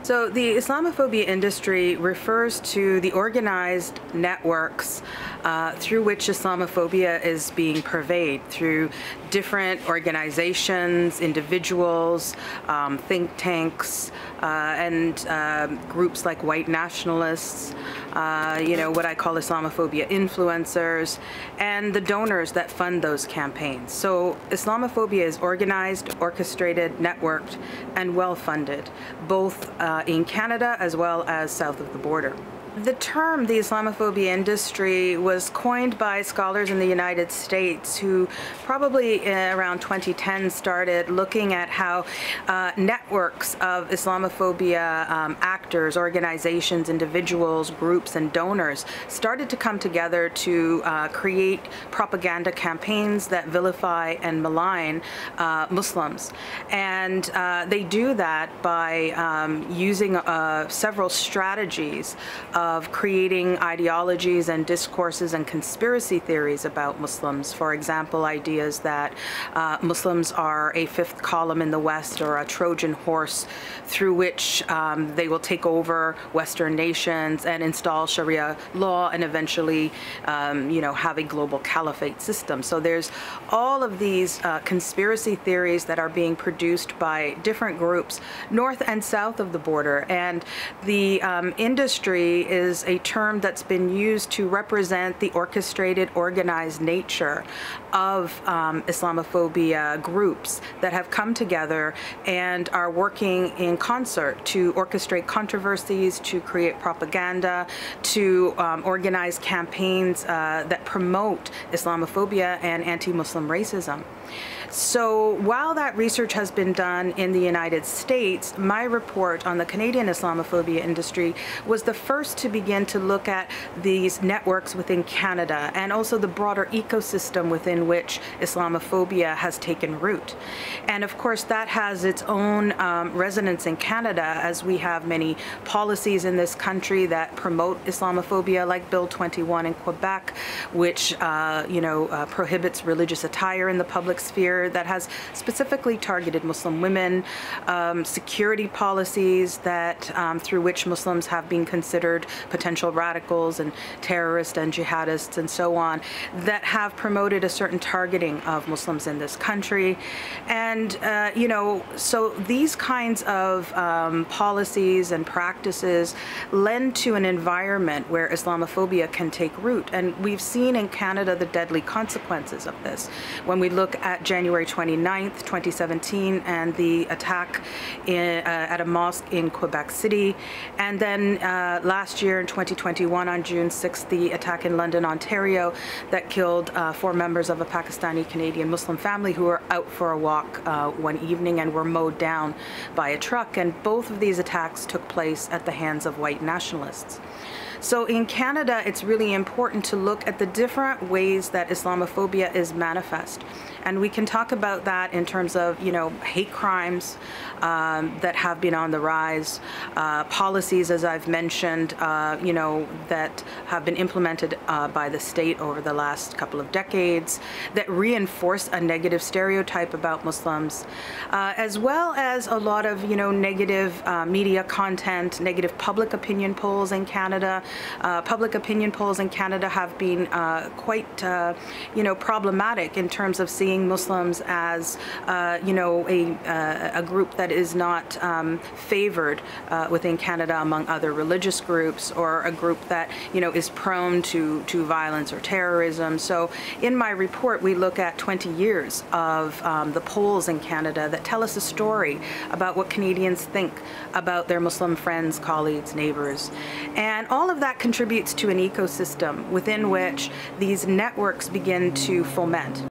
So the Islamophobia industry refers to the organized networks through which Islamophobia is being purveyed through different organizations, individuals, think tanks, and groups like white nationalists, what I call Islamophobia influencers, and the donors that fund those campaigns. So Islamophobia is organized, orchestrated, networked, and well-funded, both in Canada as well as south of the border. The term, the Islamophobia industry, was coined by scholars in the United States who probably around 2010 started looking at how networks of Islamophobia actors, organizations, individuals, groups, and donors started to come together to create propaganda campaigns that vilify and malign Muslims. And they do that by using several strategies of creating ideologies and discourses and conspiracy theories about Muslims. For example, ideas that Muslims are a fifth column in the West or a Trojan horse through which they will take over Western nations and install Sharia law and eventually, have a global caliphate system. So there's all of these conspiracy theories that are being produced by different groups north and south of the border. And the industry is a term that's been used to represent the orchestrated, organized nature of Islamophobia groups that have come together and are working in concert to orchestrate controversies, to create propaganda, to organize campaigns that promote Islamophobia and anti-Muslim racism. So while that research has been done in the United States, my report on the Canadian Islamophobia industry was the first to begin to look at these networks within Canada and also the broader ecosystem within which Islamophobia has taken root. And of course that has its own resonance in Canada, as we have many policies in this country that promote Islamophobia, like Bill 21 in Quebec, which prohibits religious attire in the public sphere, that has specifically targeted Muslim women, security policies that through which Muslims have been considered potential radicals and terrorists and jihadists and so on, that have promoted a certain targeting of Muslims in this country. And so these kinds of policies and practices lend to an environment where Islamophobia can take root. And we've seen in Canada the deadly consequences of this. When we look at January 29th, 2017, and the attack at a mosque in Quebec City, and then last year in 2021 on June 6th, the attack in London, Ontario, that killed 4 members of a Pakistani-Canadian Muslim family who were out for a walk one evening and were mowed down by a truck. And both of these attacks took place at the hands of white nationalists. So in Canada, it's really important to look at the different ways that Islamophobia is manifest. And we can talk about that in terms of, hate crimes that have been on the rise, policies, as I've mentioned, that have been implemented by the state over the last couple of decades that reinforce a negative stereotype about Muslims, as well as a lot of, negative media content, negative public opinion polls in Canada. Public opinion polls in Canada have been quite, problematic in terms of seeing Muslims as, a group that is not favored within Canada among other religious groups, or a group that, is prone to violence or terrorism. So in my report, we look at 20 years of the polls in Canada that tell us a story about what Canadians think about their Muslim friends, colleagues, neighbors. And all of that contributes to an ecosystem within which these networks begin to foment.